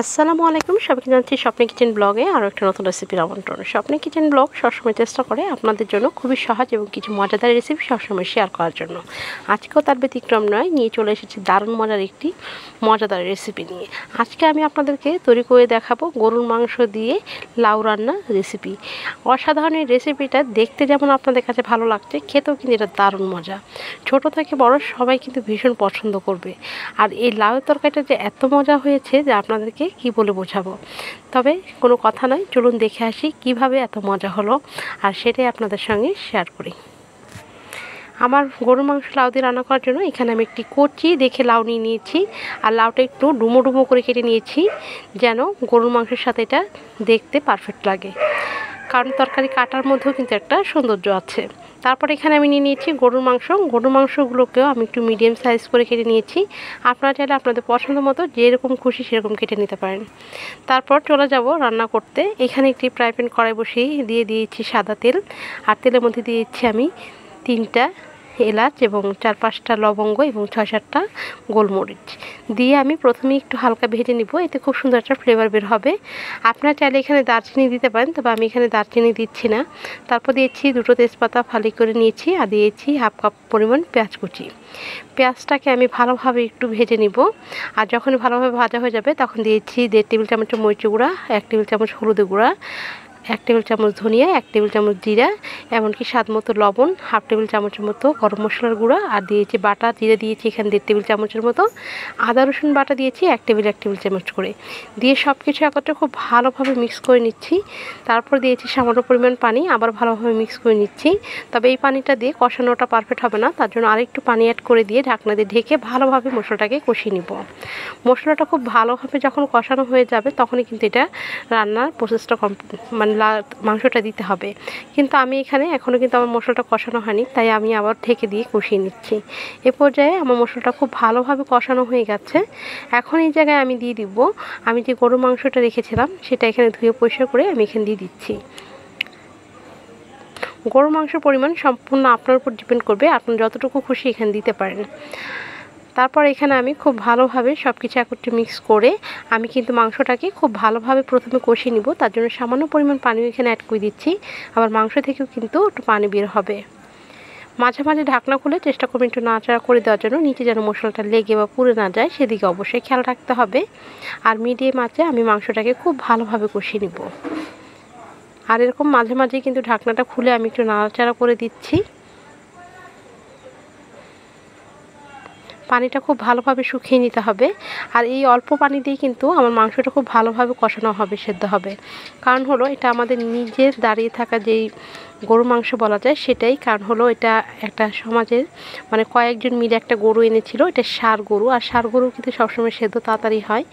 আসসালামু আলাইকুম, সবাইকে জানাচ্ছি স্বপ্নে কিচেন ব্লগে আরও একটা নতুন রেসিপির আমন্ত্রণ। স্বপ্নে কিচেন ব্লগ সবসময় চেষ্টা করে আপনাদের জন্য খুবই সহজ এবং কিছু মজাদার রেসিপি সবসময় শেয়ার করার জন্য। আজকেও তার ব্যতিক্রম নয়, নিয়ে চলে এসেছি দারুণ মজার একটি মজাদার রেসিপি নিয়ে। আজকে আমি আপনাদেরকে তৈরি করে দেখাবো গরুর মাংস দিয়ে লাউ রান্না রেসিপি। অসাধারণ এই রেসিপিটা দেখতে যেমন আপনাদের কাছে ভালো লাগছে, খেতেও কিন্তু এটা দারুণ মজা। ছোট থেকে বড় সবাই কিন্তু ভীষণ পছন্দ করবে। আর এই লাউ তরকারিটা যে এত মজা হয়েছে যে আপনাদেরকে কি বলে বোঝাবো। তবে কোনো কথা নয়, চলুন দেখে আসি কিভাবে এত মজা হলো, আর সেটাই আপনাদের সঙ্গে শেয়ার করি। আমার গরুর মাংস লাউ দিয়ে রান্না করার জন্য এখানে আমি একটি কচি দেখে লাউ নিয়ে নিয়েছি। আর লাউটা একটু ডুমো ডুমো করে কেটে নিয়েছি, যেন গরুর মাংসের সাথে এটা দেখতে পারফেক্ট লাগে, কারণ তরকারি কাটার মধ্যেও কিন্তু একটা সৌন্দর্য আছে। তারপর এখানে আমি নিয়ে নিয়েছি গরুর মাংসগুলোকেও আমি একটু মিডিয়াম সাইজ করে কেটে নিয়েছি। আপনারা চাইলে আপনাদের পছন্দ মতো যেরকম খুশি সেরকম কেটে নিতে পারেন। তারপর চলে যাব রান্না করতে। এখানে একটি ফ্রাই প্যান কড়াই বসিয়ে দিয়ে দিয়েছি সাদা তেল। আর তেলের মধ্যে দিয়েছি আমি 3টা এলাচ এবং 4-5টা লবঙ্গ এবং 6-7টা গোলমরিচ দিয়ে আমি প্রথমে একটু হালকা ভেজে নিব, এতে খুব সুন্দর একটা ফ্লেভার বের হবে। আপনারা চাইলে এখানে দারচিনি দিতে পারেন, তবে আমি এখানে দারচিনি দিচ্ছি না। তারপর দিয়েছি 2টো তেজপাতা ফালি করে নিয়েছি, আর দিয়েছি 1/2 কাপ পরিমাণ পেঁয়াজ কুচি। পেঁয়াজটাকে আমি ভালোভাবে একটু ভেজে নিব। আর যখন ভালোভাবে ভাজা হয়ে যাবে তখন দিয়েছি 1.5 টেবিল চামচ মরিচ গুঁড়া, 1 টেবিল চামচ হলুদ গুঁড়া, 1 টেবিল চামচ ধনিয়া, 1 টেবিল চামচ জিরা, এমনকি স্বাদ মতো লবণ, 1/2 টেবিল চামচের মতো গরম মশলার গুঁড়া, আর দিয়েছি বাটা জিরা দিয়েছি এখানে 1.5 টেবিল চামচের মতো, আদা রসুন বাটা দিয়েছি 1 টেবিল চামচ করে, দিয়ে সব কিছু একত্রে খুব ভালোভাবে মিক্স করে নিচ্ছি। তারপর দিয়েছি সামান্য পরিমাণ পানি, আবার ভালোভাবে মিক্স করে নিচ্ছি। তবে এই পানিটা দিয়ে কষানোটা পারফেক্ট হবে না, তার জন্য আরেকটু পানি অ্যাড করে দিয়ে ঢাকনা দিয়ে ঢেকে ভালোভাবে মশলাটাকে কষিয়ে নিব। মশলাটা খুব ভালোভাবে যখন কষানো হয়ে যাবে তখনই কিন্তু এটা রান্নার প্রসেসটা মানে মাংসটা দিতে হবে। কিন্তু আমি এখানে এখনও কিন্তু আমার মশলাটা কষানো হয়নি, তাই আমি আবার ঢেকে দিয়ে কষিয়ে নিচ্ছি। এ পর্যায়ে আমার মশলাটা খুব ভালোভাবে কষানো হয়ে গেছে। এখন এই জায়গায় আমি দিয়ে দিব আমি যে গরুর মাংসটা রেখেছিলাম সেটা এখানে ধুয়ে পরিষ্কার করে আমি এখানে দিয়ে দিচ্ছি। গরুর মাংসের পরিমাণ সম্পূর্ণ আপনার উপর ডিপেন্ড করবে, আপনি যতটুকু খুশি এখানে দিতে পারেন। তারপর এখানে আমি খুব ভালোভাবে সব কিছু একত্রে মিক্স করে আমি কিন্তু মাংসটাকে খুব ভালোভাবে প্রথমে কষিয়ে নিব। তার জন্য সামান্য পরিমাণ পানিও এখানে অ্যাড করে দিচ্ছি, আবার মাংস থেকেও কিন্তু একটু পানি বের হবে। মাঝে মাঝে ঢাকনা খুলে চেষ্টা করবেন একটু নাড়াচাড়া করে দেওয়ার জন্য, নিচে যেন মশলাটা লেগে বা পুড়ে না যায় সেদিকে অবশ্যই খেয়াল রাখতে হবে। আর মিডিয়াম আঁচে আমি মাংসটাকে খুব ভালোভাবে কষিয়ে নিব। আর এরকম মাঝে মাঝে কিন্তু ঢাকনাটা খুলে আমি একটু নাড়াচাড়া করে দিচ্ছি। পানিটা খুব ভালোভাবে শুকিয়ে নিতে হবে। আর এই অল্প পানি দিয়ে কিন্তু আমার মাংসটা খুব ভালোভাবে কষানো হবে, সেদ্ধ হবে। কারণ হলো এটা আমাদের নিজের দাঁড়িয়ে থাকা যেই গরু মাংস বলা যায় সেটাই। কারণ হলো এটা একটা সমাজের মানে কয়েকজন মিলে একটা গরু এনেছিল, এটা ষাঁড় গরু। আর ষাঁড় গরু কিন্তু সবসময় সেদ্ধ তাড়াতাড়ি হয়।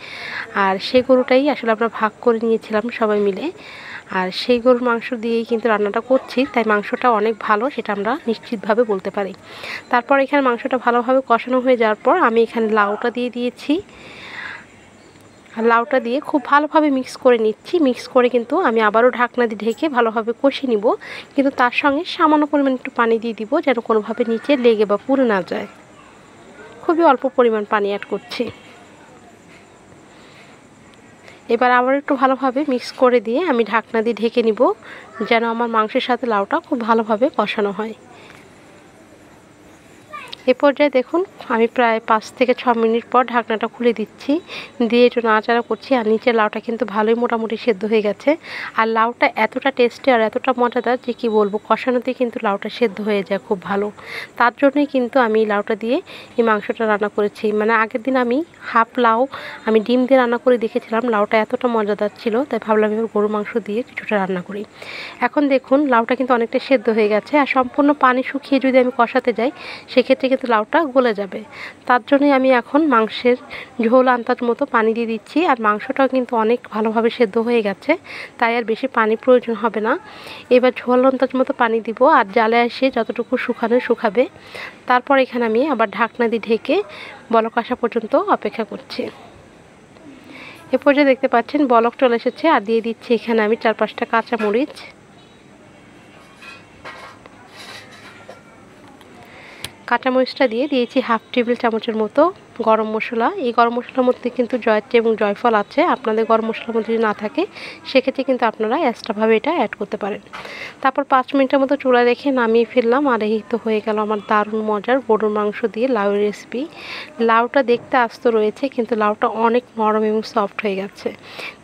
আর সেই গরুটাই আসলে আমরা ভাগ করে নিয়েছিলাম সবাই মিলে। আর সেই গরুর মাংস দিয়েই কিন্তু রান্নাটা করছি, তাই মাংসটা অনেক ভালো সেটা আমরা নিশ্চিতভাবে বলতে পারি। তারপর এখানে মাংসটা ভালোভাবে কষানো হয়ে যাওয়ার পর আমি এখানে লাউটা দিয়ে দিয়েছি। আর লাউটা দিয়ে খুব ভালোভাবে মিক্স করে নিচ্ছি। মিক্স করে কিন্তু আমি আবারও ঢাকনা দিয়ে ঢেকে ভালোভাবে কষিয়ে নিব, কিন্তু তার সঙ্গে সামান্য পরিমাণ একটু পানি দিয়ে দিব যেন কোনোভাবে নিচে লেগে বা পুড়ে না যায়। খুবই অল্প পরিমাণ পানি অ্যাড করছি। এবার আবার একটু ভালোভাবে মিক্স করে দিয়ে আমি ঢাকনা দিয়ে ঢেকে নিব, যেন আমার মাংসের সাথে লাউটা খুব ভালোভাবে কষানো হয়। এ পর্যায়ে দেখুন আমি প্রায় 5 থেকে 6 মিনিট পর ঢাকনাটা খুলে দিচ্ছি, দিয়ে একটু নাড়াচাড়া করছি। আর নিচের লাউটা কিন্তু ভালোই মোটামুটি সেদ্ধ হয়ে গেছে। আর লাউটা এতটা টেস্টি আর এতটা মজাদার যে কী বলবো, কষানোতে কিন্তু লাউটা সেদ্ধ হয়ে যায় খুব ভালো। তার জন্যই কিন্তু আমি লাউটা দিয়ে এই মাংসটা রান্না করেছি। মানে আগের দিন আমি হাফ লাউ আমি ডিম দিয়ে রান্না করে দেখেছিলাম, লাউটা এতটা মজাদার ছিল, তাই ভাবলাম এবার গরু মাংস দিয়ে কিছুটা রান্না করি। এখন দেখুন লাউটা কিন্তু অনেকটা সেদ্ধ হয়ে গেছে। আর সম্পূর্ণ পানি শুকিয়ে যদি আমি কষাতে যাই সেক্ষেত্রে কিন্তু লাউটা গলে যাবে। তার জন্যই আমি এখন মাংসের ঝোল আন্দাজ মতো পানি দিয়ে দিচ্ছি। আর মাংসটাও কিন্তু অনেক ভালোভাবে সেদ্ধ হয়ে গেছে, তাই আর বেশি পানি প্রয়োজন হবে না। এবার ঝোল আন্দাজ মতো পানি দিব, আর জালে এসে যতটুকু শুকাবে। তারপর এখানে আমি আবার ঢাকনা দিয়ে ঢেকে বলক আসা পর্যন্ত অপেক্ষা করছি। এ পর্যায়ে দেখতে পাচ্ছেন বলক চলে এসেছে। আর দিয়ে দিচ্ছি এখানে আমি 4-5টা কাঁচামরিচ। কাঁচামরিচটা দিয়ে দিয়েছি 1/2 টেবিল চামচের মতো গরম মশলা। এই গরম মশলার মধ্যে কিন্তু জয়ত্রী এবং জয়ফল আছে। আপনাদের গরম মশলার মধ্যে যদি না থাকে সেক্ষেত্রে কিন্তু আপনারা এক্সট্রাভাবে এটা অ্যাড করতে পারেন। তারপর 5 মিনিটের মতো চুলায় রেখে নামিয়ে ফেললাম। আর এই তো হয়ে গেল আমার দারুণ মজার গরুর মাংস দিয়ে লাউয়ের রেসিপি। লাউটা দেখতে আস্ত রয়েছে কিন্তু লাউটা অনেক নরম এবং সফট হয়ে গেছে।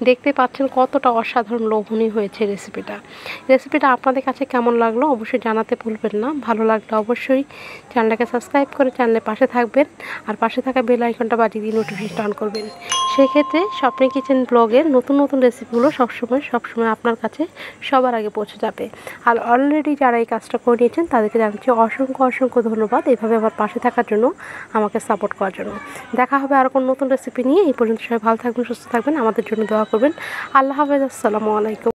দেখতে পাচ্ছেন কতটা অসাধারণ লোভনীয় হয়েছে রেসিপিটা আপনাদের কাছে কেমন লাগলো অবশ্যই জানাতে ভুলবেন না। ভালো লাগলে অবশ্যই চ্যানেলটাকে সাবস্ক্রাইব করে চ্যানেলের পাশে থাকবেন আর পাশে থাকা বেল আইকনটা বাজিয়ে দিয়ে নোটিফিকেশন অন করবেন। সেক্ষেত্রে স্বপ্নে কিচেন ব্লগের নতুন নতুন রেসিপিগুলো সবসময় আপনার কাছে সবার আগে পৌঁছে যাবে। আর অলরেডি যারা এই কাজটা করে নিয়েছেন তাদেরকে জানাচ্ছি অসংখ্য ধন্যবাদ এইভাবে আমার পাশে থাকার জন্য, আমাকে সাপোর্ট করার জন্য। দেখা হবে আরও কোনো নতুন রেসিপি নিয়ে। এই পর্যন্ত সবাই ভালো থাকবেন, সুস্থ থাকবেন, আমাদের জন্য দোয়া করবেন। আল্লাহ হাফেজ, আসসালামু আলাইকুম।